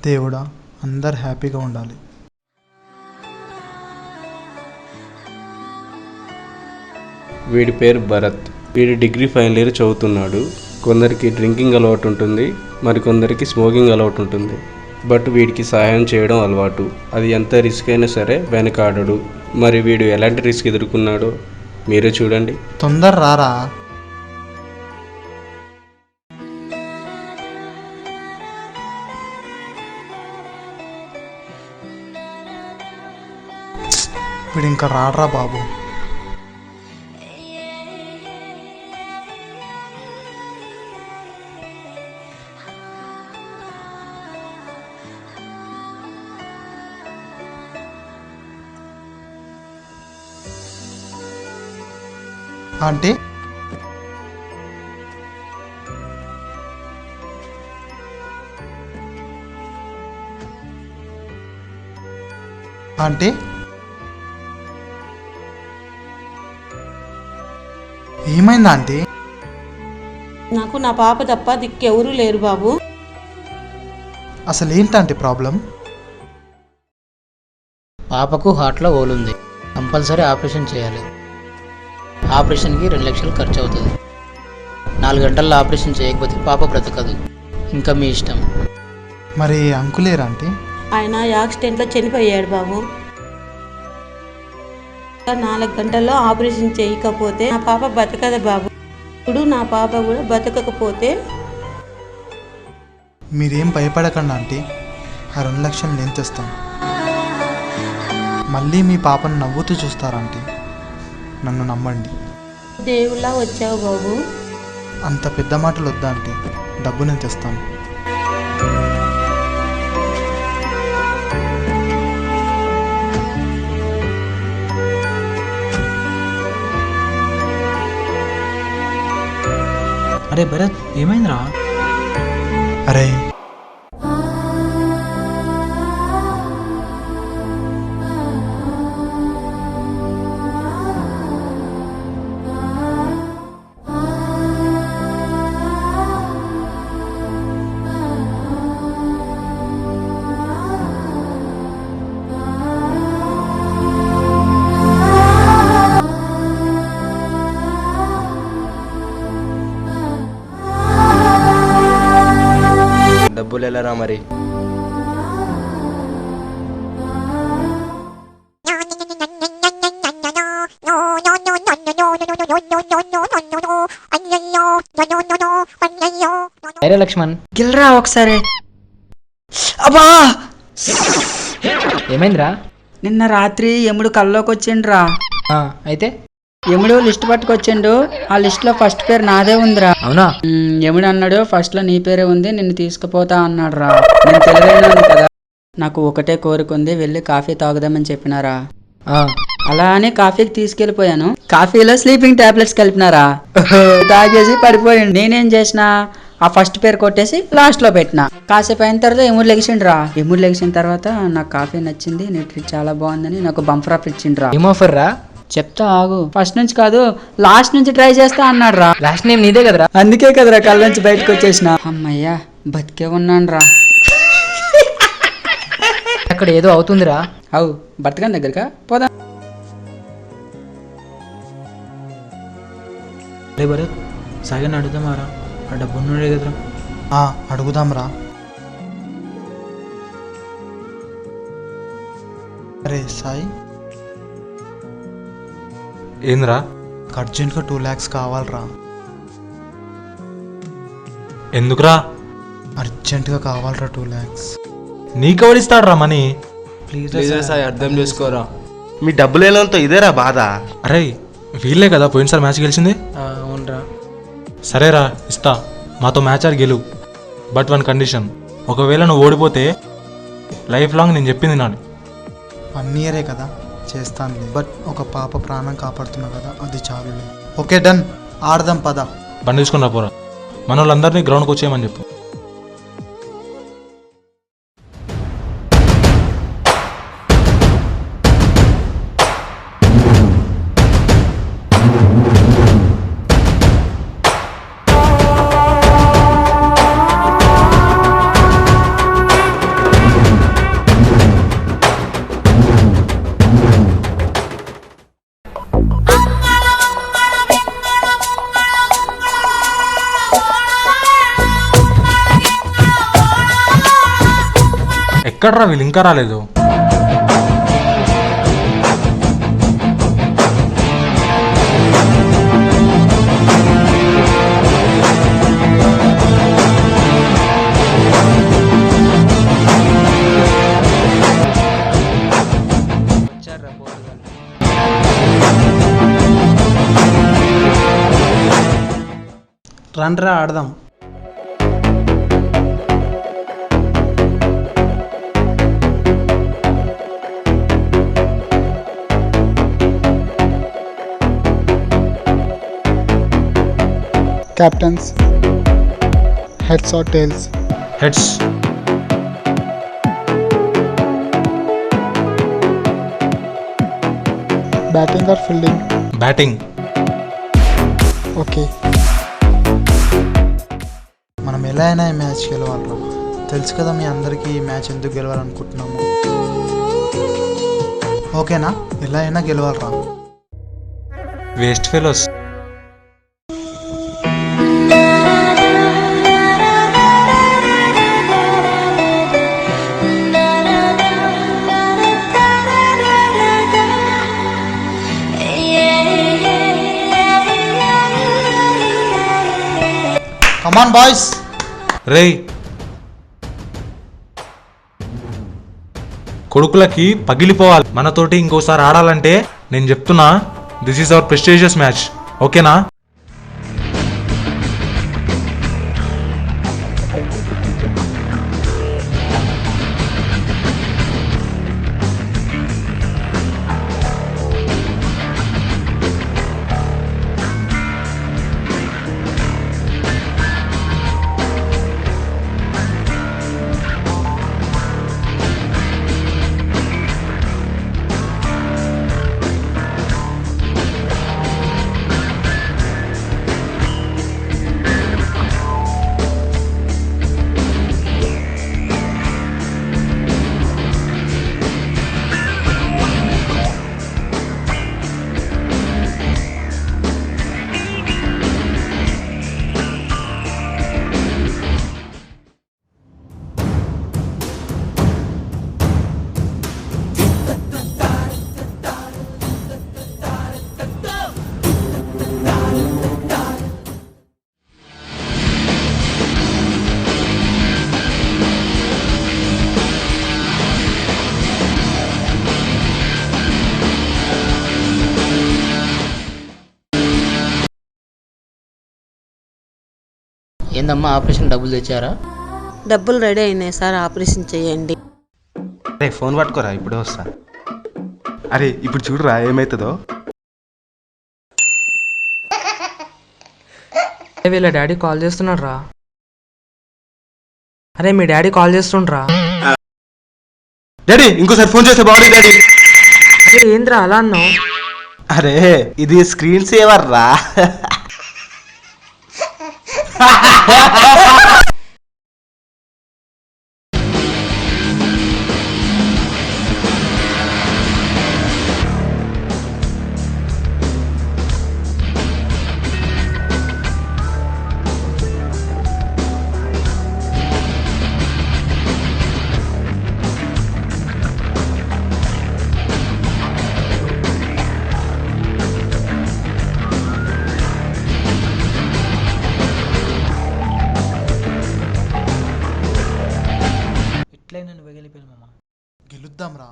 దేవుడా, అందరు హ్యాపీగా ఉండాలి. వీడి పేరు భరత్. వీడి డిగ్రీ ఫైనల్ ఇయర్ చదువుతున్నాడు. కొందరికి డ్రింకింగ్ అలవాటు ఉంటుంది, మరికొందరికి స్మోకింగ్ అలవాటు ఉంటుంది. బట్ వీడికి సహాయం చేయడం అలవాటు. అది ఎంత రిస్క్ అయినా సరే వెనకాడడు. మరి వీడు ఎలాంటి రిస్క్ ఎదుర్కొన్నాడో మీరే చూడండి. తొందర రారా. వీడు ఇంకా రాడరా బాబు. ఆంటీ, ఆంటీ, ఏమైంది ఆంటీ? నాకు నా పాప తప్ప దిక్కెవరూ లేరు బాబు. అసలు ఏంటంటే ప్రాబ్లం? పాపకు హార్ట్లో హోలుంది. కంపల్సరీ ఆపరేషన్ చేయాలి. ఆపరేషన్కి 2 లక్షలు ఖర్చు అవుతుంది. 4 గంటల్లో ఆపరేషన్ చేయకపోతే పాప బ్రతకదు. ఇంకా మీ ఇష్టం. మరి అంకులేరా ఆంటీ? ఆయన యాక్సిడెంట్లో చనిపోయాడు బాబు. 4 గంటల్లో ఆపరేషన్ చేయకపోతే నా పాప బతకదు బాబు. ఇప్పుడు నా పాప కూడా బతకకపోతే మీరేం భయపడకండి ఆంటీ, ఆ 2 లక్షలు నేను తెస్తాను. మళ్ళీ మీ పాపను నవ్వుతూ చూస్తారంటీ. నన్ను నమ్మండి. దేవుళ్ళ వచ్చావు బాబు. అంత పెద్ద మాటలు వద్దా ఆంటీ, డబ్బు నేను తెస్తాను. అరే భరత్, ఏమైందిరా? అరే, డబ్బులు ఎలా మరి? అరే లక్ష్మణ్, గిల్రా ఒకసారి. అబ్బా, ఏమైందిరా? నిన్న రాత్రి యముడు కల్లోకి వచ్చిండ్రా. అయితే యముడు లిస్ట్ పట్టుకొచ్చిండు. ఆ లిస్ట్ లో ఫస్ట్ పేరు నాదే ఉందిరా. అవునా? యముడు అన్నాడు ఫస్ట్ లో నీ పేరే ఉంది, నిన్ను తీసుకుపోతా అన్నాడు రా. నేను తెలివైనాను కదా, నాకు ఒకటే కోరిక ఉంది, వెళ్ళి కాఫీ తాగుదామని చెప్పినారా. అలా అని కాఫీకి తీసుకెళ్లిపోయాను. కాఫీలో స్లీపింగ్ టాబ్లెట్స్ కలిపినారా. తాగేసి పడిపోయిండు. నేనేం చేసిన, ఆ ఫస్ట్ పేరు కొట్టేసి లాస్ట్ లో పెట్టిన. కాసేపు అయిన తర్వాత యముడు లెగిసిండ్రా. యముడు లెగిసిన తర్వాత నాకు కాఫీ నచ్చింది, నీ ట్రీట్ చాలా బాగుందని నాకు బంఫర్ ఆఫర్ ఇచ్చిండ్రా. ఏం ఆఫర్ రా? చెప్తా ఆగు. ఫస్ట్ నుంచి కాదు, లాస్ట్ నుంచి ట్రై చేస్తా అన్నాడు రా. లాస్ట్ నేమ్ నీదే కదరా? అందుకే కదరా కళ్ళ నుంచి బయటకు వచ్చేసిన. అమ్మయ్యా, బతికే ఉన్నాను రా. అక్కడ ఏదో అవుతుందిరా. అవు బతకని దగ్గరగా పోదా. అరే భరత్, సాగని అడుగుదామారా? ఆ డబ్బు ఉన్నాడే కదరా? అడుగుదాంరా. అరే సాయి, ఏంద్రా? అర్జెంట్గా 2 lakhs కావాలరా. ఎందుకురా? అర్జెంటుగా కావాలరా 2 lakhs. నీకెవడిస్తాడ్రా మనీ? ప్లీజ్ సాయి, అర్థం చేసుకోరా. మీ డబ్బులు లేనంతో ఇదేరా బాధ. అరే వీళ్ళే కదా పోయినసారి మ్యాచ్ గెలిచింది. అవునరా. సరేరా, ఇస్తా. మాతో మ్యాచ్ ఆడి గెలు. బట్ 1 కండిషన్, ఒకవేళ నువ్వు ఓడిపోతే లైఫ్ లాంగ్ నేను చెప్పింది నాని. 1 year కదా, చేస్తానులే. బట్ ఒక పాప ప్రాణం కాపాడుతున్నా కదా, అది చాలులే. ఓకే డన్, ఆడదాం పద. బండి తీసుకుని రాపోరా. మన వాళ్ళందరినీ గ్రౌండ్కి వచ్చేయమని చెప్పు. ఎక్కడ్రా వీళ్ళు ఇంకా రాలేదు? రండ్రా ఆడదాం. Captains, heads or tails? Heads. Batting or fielding? Batting. Okay. మనం ఎలా అయినా ఈ మ్యాచ్ గెలవాలరా. తెలుసు కదా మీ అందరికీ ఈ మ్యాచ్ ఎందుకు గెలవాలనుకుంటున్నాము. ఓకేనా? ఎలా అయినా గెలవాలరా. Waste fellows. Come on boys. రేయ్, కొడుకులకి పగిలిపోవాలి. మనతోటి ఇంకోసారి ఆడాలంటే నేను చెప్తున్నా, this is our prestigious match. ఓకేనా? ఏందమ్మా ఆపరేషన్ డబ్బులు తెచ్చారా? డబ్బులు రెడీ అయినాయి సార్, ఆపరేషన్ చేయండి. అరే ఫోన్ పట్టుకోరా, ఇప్పుడే వస్తా. అరే ఇప్పుడు చూడరా ఏమవుతుందో. వీళ్ళ డాడీ కాల్ చేస్తున్నాడు రా. అరే మీ డాడీ కాల్ చేస్తుండ్రా. డాడీ ఇంకోసారి ఫోన్ చేస్తే బాగుంది డాడీ. అరే ఏంద్రా అలా అన్నావు? అరే ఇది స్క్రీన్ సేవర్ రా. ఎట్లయినా నువ్వు గెలిపాను మామ. గెలుద్దాం రా.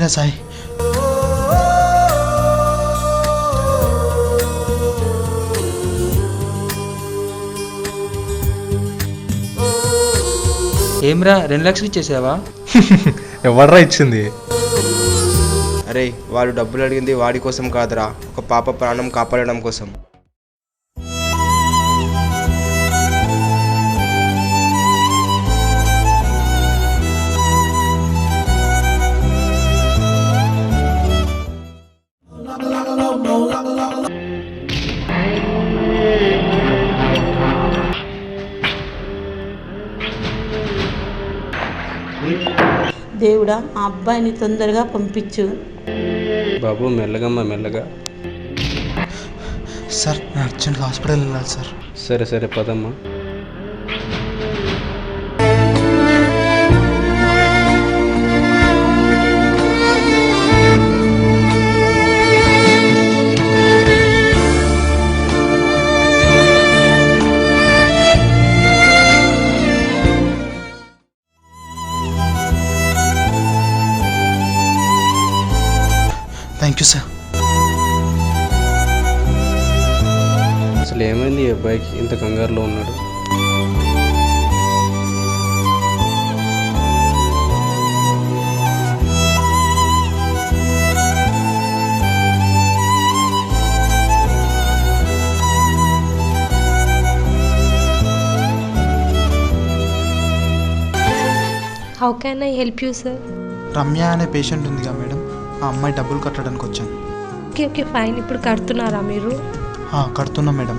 సరేలే సాయి. ఏమ్రా 2 లక్షలు ఇచ్చేసావా? ఎవర్రా ఇచ్చింది? అరే వాడు డబ్బులు అడిగింది వాడి కోసం కాదురా, ఒక పాప ప్రాణం కాపాడడం కోసం. దేవుడా ఆ అబ్బాయిని తొందరగా పంపించు. బాబు మెల్లగమ్మా మెల్లగా. సార్ నేను అర్జెంట్గా హాస్పిటల్ వెళ్ళాలి సార్. సరే సరే పదమ్మా. Thank you sir. అసలు ఏమైంది ఈ అబ్బాయికి ఇంత కంగారులో ఉన్నాడు? How can I help you sir? Ramya అనే పేషెంట్ ఉందిగా మేడం, ఆ అమ్మాయి డబ్బులు కట్టడానికి వచ్చాను. Okay okay fine. ఇప్పుడు కడుతున్నారా మీరు? కడుతున్నా మేడం.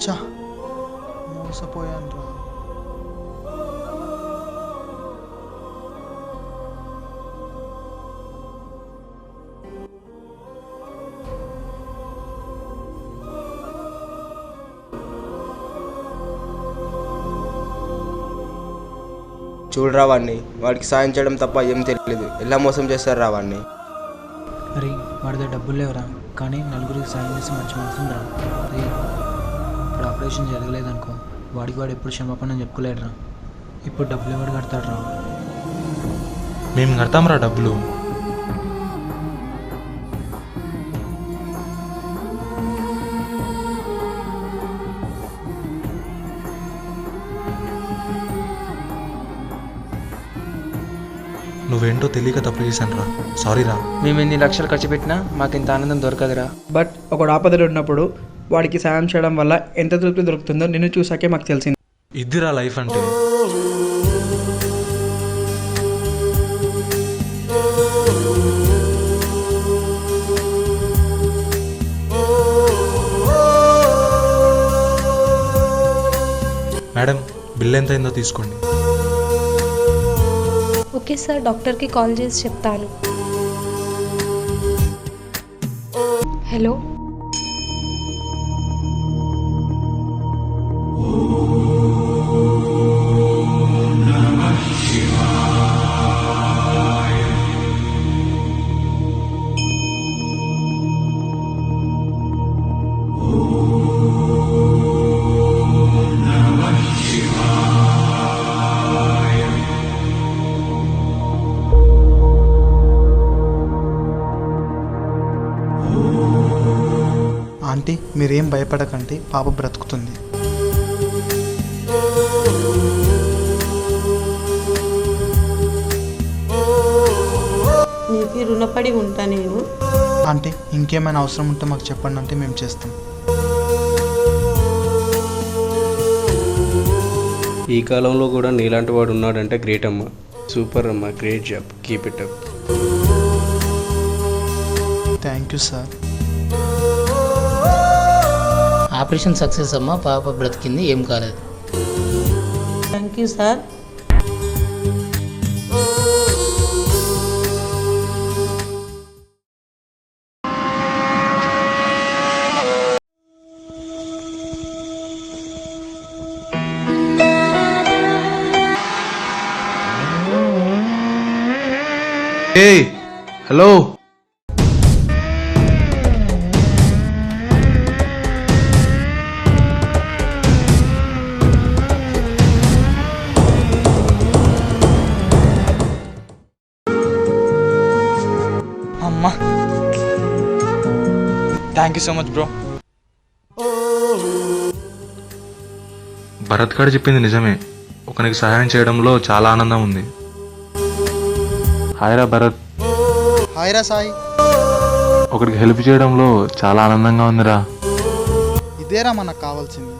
చా మోసపోయాను రా. చూడరా వాడిని, వాడికి సాయం చేయడం తప్ప ఏం తెలియదు. ఎలా మోసం చేస్తారు రా వాడిని. అరే వాడి దగ్గర డబ్బులు లేవురా, కానీ నలుగురికి సాయం చేసి మంచి మనసు రా. అరే ఇప్పుడు ఆపరేషన్ జరగలేదనుకో, వాడికి వాడు ఎప్పుడు క్షమాపణ చెప్పుకోలేడురా. ఇప్పుడు డబ్బులు ఎవడు కడతాడు రా? మేము కడతాంరా డబ్బులు. నువ్వేంటో తెలియక తప్పు చేశాను రా, సారీ రా. మేము ఎన్ని లక్షలు ఖర్చు పెట్టినా మాకు ఇంత ఆనందం దొరకదురా. బట్ ఒకడు ఆపదలు ఉన్నప్పుడు వాడికి సాయం చేయడం వల్ల ఎంత తృప్తి దొరుకుతుందో నిన్ను చూసాకే మాకు తెలిసింది. ఇదిరా లైఫ్ అంటే. మేడం బిల్ ఎంత అయిందో తీసుకోండి. ఓకే సార్, డాక్టర్కి కాల్ చేసి చెప్తాను. హలో ఆంటీ మీరేం భయపడకండి, పాప బ్రతుకుతుంది. నీకు రుణపడి ఉంటా నేను. ఆంటీ ఇంకేమైనా అవసరం ఉంటే మాకు చెప్పండి, అంటే మేము చేస్తాం. ఈ కాలంలో కూడా నీలాంటి వాడు ఉన్నాడంటే గ్రేట్ అమ్మా. సూపర్ అమ్మా, great job, keep it up. Thank you sir. Operation success అమ్మ, పాప బ్రతికింది, ఏం కాలేదు. Thank you sir. ఏయ్ హలో, అమ్మా, thank you so much bro. Bharat గారు చెప్పింది నిజమే. ఒకరికి సహాయం చేయడంలో చాలా ఆనందం ఉంది. హాయ్ రా భరత్. హాయ్ రా సాయి. ఒకరికి హెల్ప్ చేయడంలో చాలా ఆనందంగా ఉందిరా. ఇదేరా మనకు కావాల్సింది.